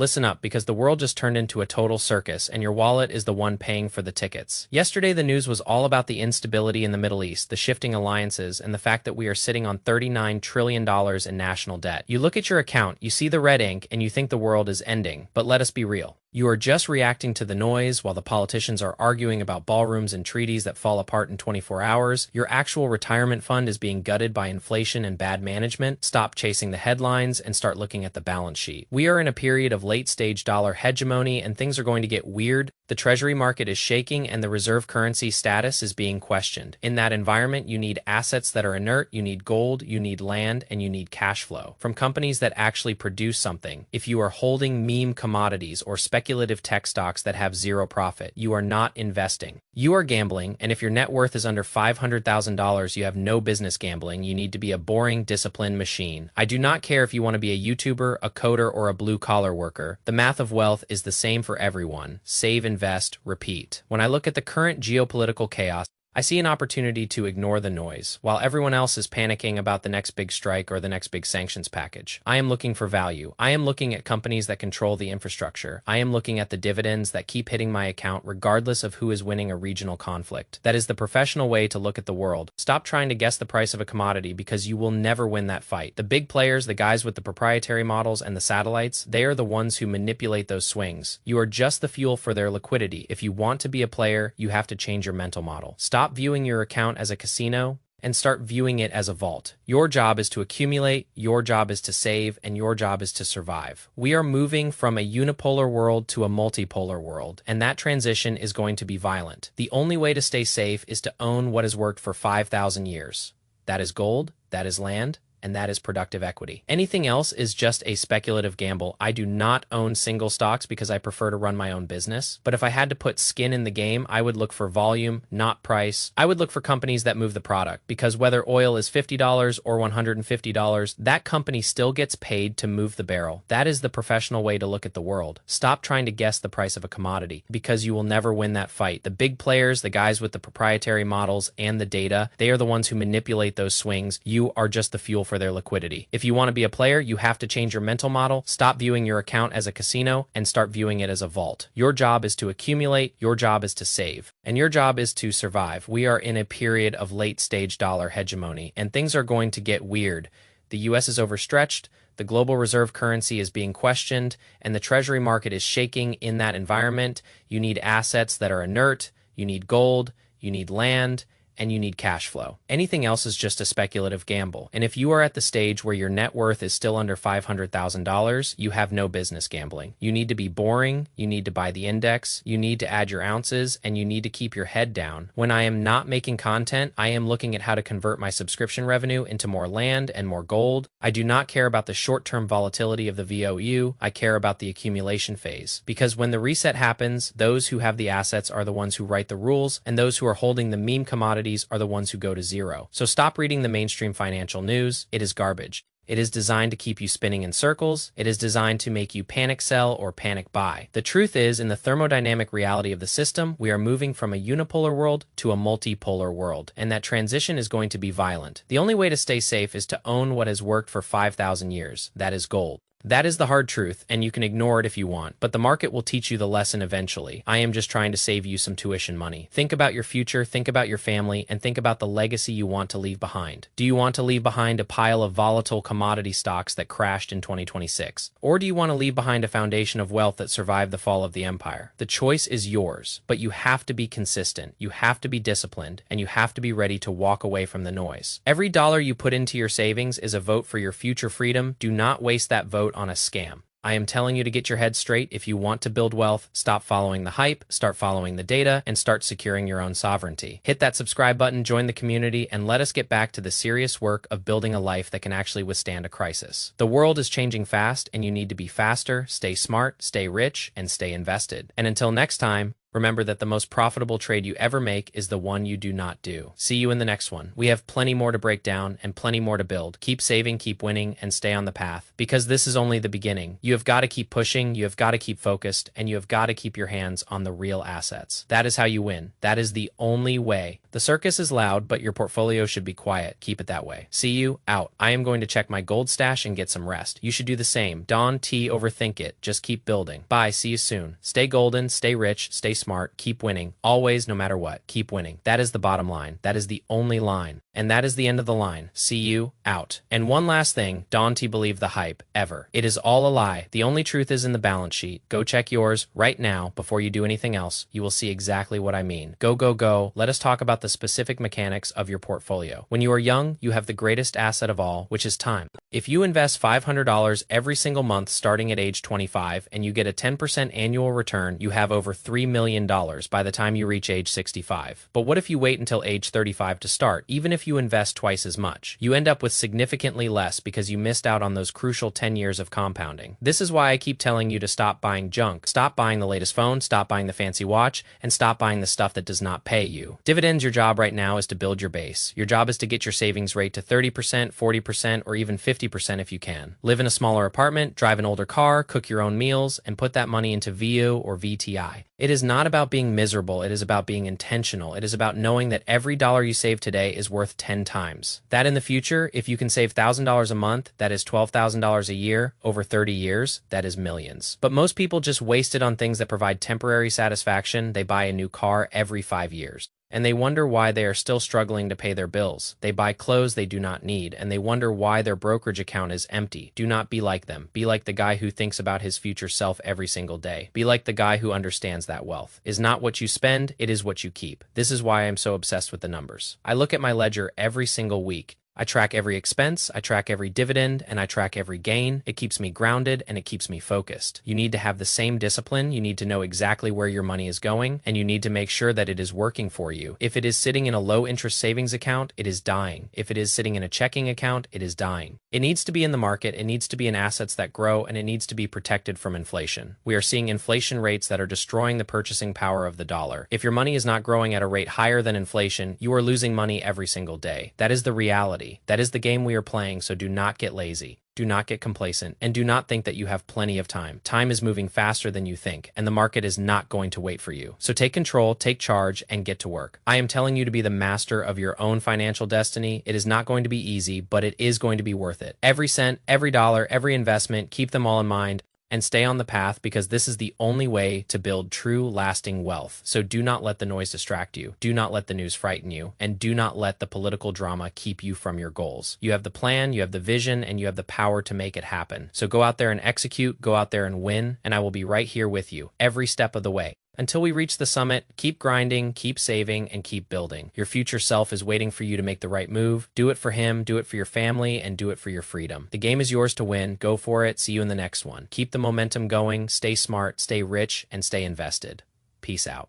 Listen up, because the world just turned into a total circus, and your wallet is the one paying for the tickets. Yesterday, the news was all about the instability in the Middle East, the shifting alliances, and the fact that we are sitting on $39 trillion in national debt. You look at your account, you see the red ink, and you think the world is ending. But let us be real. You are just reacting to the noise while the politicians are arguing about ballrooms and treaties that fall apart in 24 hours. Your actual retirement fund is being gutted by inflation and bad management. Stop chasing the headlines and start looking at the balance sheet. We are in a period of late-stage dollar hegemony, and things are going to get weird. The treasury market is shaking, and the reserve currency status is being questioned. In that environment, you need assets that are inert, you need gold, you need land, and you need cash flow from companies that actually produce something. If you are holding meme commodities or speculative tech stocks that have zero profit, you are not investing. You are gambling, and if your net worth is under $500,000, you have no business gambling. You need to be a boring, disciplined machine. I do not care if you want to be a YouTuber, a coder, or a blue-collar worker. The math of wealth is the same for everyone. Save, invest, repeat. When I look at the current geopolitical chaos, I see an opportunity to ignore the noise. While everyone else is panicking about the next big strike or the next big sanctions package, I am looking for value. I am looking at companies that control the infrastructure. I am looking at the dividends that keep hitting my account regardless of who is winning a regional conflict. That is the professional way to look at the world. Stop trying to guess the price of a commodity, because you will never win that fight. The big players, the guys with the proprietary models and the satellites, they are the ones who manipulate those swings. You are just the fuel for their liquidity. If you want to be a player, you have to change your mental model. Stop viewing your account as a casino and start viewing it as a vault. Your job is to accumulate, your job is to save, and your job is to survive. We are moving from a unipolar world to a multipolar world, and that transition is going to be violent. The only way to stay safe is to own what has worked for 5,000 years. That is gold, that is land, and that is productive equity. Anything else is just a speculative gamble. I do not own single stocks because I prefer to run my own business. But if I had to put skin in the game, I would look for volume, not price. I would look for companies that move the product, because whether oil is $50 or $150, that company still gets paid to move the barrel. That is the professional way to look at the world. Stop trying to guess the price of a commodity, because you will never win that fight. The big players, the guys with the proprietary models and the data, they are the ones who manipulate those swings. You are just the fuel for their liquidity. If you want to be a player, you have to change your mental model. Stop viewing your account as a casino and start viewing it as a vault. Your job is to accumulate, your job is to save, and your job is to survive. We are in a period of late-stage dollar hegemony, and things are going to get weird. The US is overstretched, the global reserve currency is being questioned, and the treasury market is shaking. In that environment, you need assets that are inert, you need gold, you need land, and you need cash flow. Anything else is just a speculative gamble. And if you are at the stage where your net worth is still under $500,000, you have no business gambling. You need to be boring, you need to buy the index, you need to add your ounces, and you need to keep your head down. When I am not making content, I am looking at how to convert my subscription revenue into more land and more gold. I do not care about the short-term volatility of the VOU, I care about the accumulation phase. Because when the reset happens, those who have the assets are the ones who write the rules, and those who are holding the meme commodities are the ones who go to zero. So stop reading the mainstream financial news. It is garbage. It is designed to keep you spinning in circles. It is designed to make you panic sell or panic buy. The truth is, in the thermodynamic reality of the system, we are moving from a unipolar world to a multipolar world, and that transition is going to be violent. The only way to stay safe is to own what has worked for 5,000 years. That is gold. That is the hard truth, and you can ignore it if you want, but the market will teach you the lesson eventually. I am just trying to save you some tuition money. Think about your future, think about your family, and think about the legacy you want to leave behind. Do you want to leave behind a pile of volatile commodity stocks that crashed in 2026? Or do you want to leave behind a foundation of wealth that survived the fall of the empire? The choice is yours, but you have to be consistent, you have to be disciplined, and you have to be ready to walk away from the noise. Every dollar you put into your savings is a vote for your future freedom. Do not waste that vote on a scam. I am telling you to get your head straight. If you want to build wealth, stop following the hype, start following the data, and start securing your own sovereignty. Hit that subscribe button, join the community, and let us get back to the serious work of building a life that can actually withstand a crisis. The world is changing fast, and you need to be faster, stay smart, stay rich, and stay invested. And until next time, Remember that the most profitable trade you ever make is the one you do not do. See you in the next one. We have plenty more to break down and plenty more to build. Keep saving, keep winning, and stay on the path, because this is only the beginning. You have got to keep pushing, you have got to keep focused, and you have got to keep your hands on the real assets. That is how you win. That is the only way. The circus is loud, but your portfolio should be quiet. Keep it that way. See you, out. I am going to check my gold stash and get some rest. You should do the same. Don't overthink it. Just keep building. Bye. See you soon. Stay golden, stay rich, stay smart, keep winning. Always, no matter what, keep winning. That is the bottom line. That is the only line. And that is the end of the line. See you, out. And one last thing, don't believe the hype, ever. It is all a lie. The only truth is in the balance sheet. Go check yours right now before you do anything else. You will see exactly what I mean. Go, go, go. Let us talk about the specific mechanics of your portfolio. When you are young, you have the greatest asset of all, which is time. If you invest $500 every single month starting at age 25 and you get a 10% annual return, you have over $3 million by the time you reach age 65. But what if you wait until age 35 to start? Even if you invest twice as much, you end up with significantly less because you missed out on those crucial 10 years of compounding. This is why I keep telling you to stop buying junk. Stop buying the latest phone, stop buying the fancy watch, and stop buying the stuff that does not pay you. Dividends, your job right now is to build your base. Your job is to get your savings rate to 30%, 40%, or even 50% if you can. Live in a smaller apartment, drive an older car, cook your own meals, and put that money into VU or VTI. It is not about being miserable. It is about being intentional. It is about knowing that every dollar you save today is worth 10 times. That in the future, if you can save $1,000 a month, that is $12,000 a year, over 30 years, that is millions. But most people just waste it on things that provide temporary satisfaction. They buy a new car every 5 years. And they wonder why they are still struggling to pay their bills. They buy clothes they do not need, and they wonder why their brokerage account is empty. Do not be like them. Be like the guy who thinks about his future self every single day. Be like the guy who understands that wealth is not what you spend, it is what you keep. This is why I'm so obsessed with the numbers. I look at my ledger every single week. I track every expense, I track every dividend, and I track every gain. It keeps me grounded and it keeps me focused. You need to have the same discipline. You need to know exactly where your money is going, and you need to make sure that it is working for you. If it is sitting in a low interest savings account, it is dying. If it is sitting in a checking account, it is dying. It needs to be in the market, it needs to be in assets that grow, and it needs to be protected from inflation. We are seeing inflation rates that are destroying the purchasing power of the dollar. If your money is not growing at a rate higher than inflation, you are losing money every single day. That is the reality. That is the game we are playing, so do not get lazy. Do not get complacent, and do not think that you have plenty of time. Time is moving faster than you think, and the market is not going to wait for you. So take control, take charge, and get to work. I am telling you to be the master of your own financial destiny. It is not going to be easy, but it is going to be worth it. Every cent, every dollar, every investment, keep them all in mind. And stay on the path, because this is the only way to build true, lasting wealth. So do not let the noise distract you. Do not let the news frighten you. And do not let the political drama keep you from your goals. You have the plan, you have the vision, and you have the power to make it happen. So go out there and execute, go out there and win, and I will be right here with you every step of the way. Until we reach the summit, keep grinding, keep saving, and keep building. Your future self is waiting for you to make the right move. Do it for him, do it for your family, and do it for your freedom. The game is yours to win. Go for it. See you in the next one. Keep the momentum going, stay smart, stay rich, and stay invested. Peace out.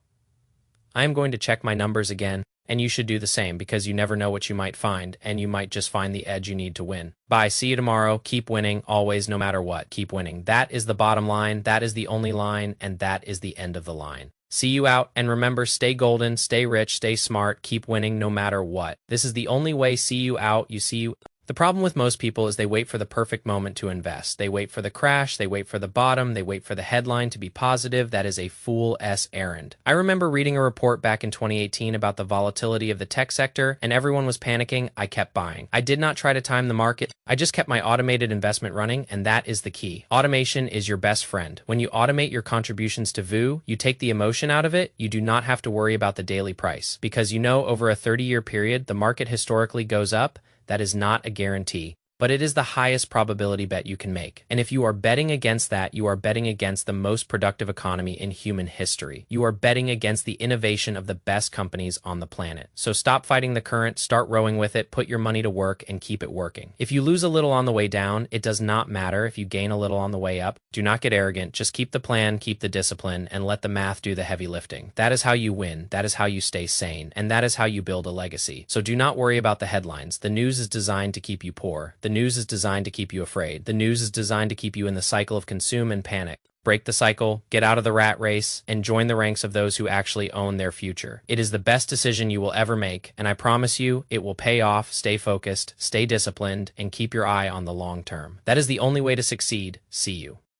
I am going to check my numbers again, and you should do the same, because you never know what you might find, and you might just find the edge you need to win. Bye. See you tomorrow. Keep winning. Always, no matter what. Keep winning. That is the bottom line. That is the only line, and that is the end of the line. See you out, and remember, stay golden, stay rich, stay smart, keep winning no matter what. This is the only way. See you out. You see you. The problem with most people is they wait for the perfect moment to invest. They wait for the crash, they wait for the bottom, they wait for the headline to be positive. That is a fool's errand. I remember reading a report back in 2018 about the volatility of the tech sector, and everyone was panicking. I kept buying. I did not try to time the market. I just kept my automated investment running, and that is the key. Automation is your best friend. When you automate your contributions to VU, you take the emotion out of it. You do not have to worry about the daily price, because you know over a 30-year period, the market historically goes up. That is not a guarantee, but it is the highest probability bet you can make. And if you are betting against that, you are betting against the most productive economy in human history. You are betting against the innovation of the best companies on the planet. So stop fighting the current, start rowing with it, put your money to work, and keep it working. If you lose a little on the way down, it does not matter if you gain a little on the way up. Do not get arrogant. Just keep the plan, keep the discipline, and let the math do the heavy lifting. That is how you win. That is how you stay sane. And that is how you build a legacy. So do not worry about the headlines. The news is designed to keep you poor. The news is designed to keep you afraid. The news is designed to keep you in the cycle of consume and panic. Break the cycle, get out of the rat race, and join the ranks of those who actually own their future. It is the best decision you will ever make, and I promise you it will pay off. Stay focused, stay disciplined, and keep your eye on the long term. That is the only way to succeed. See you.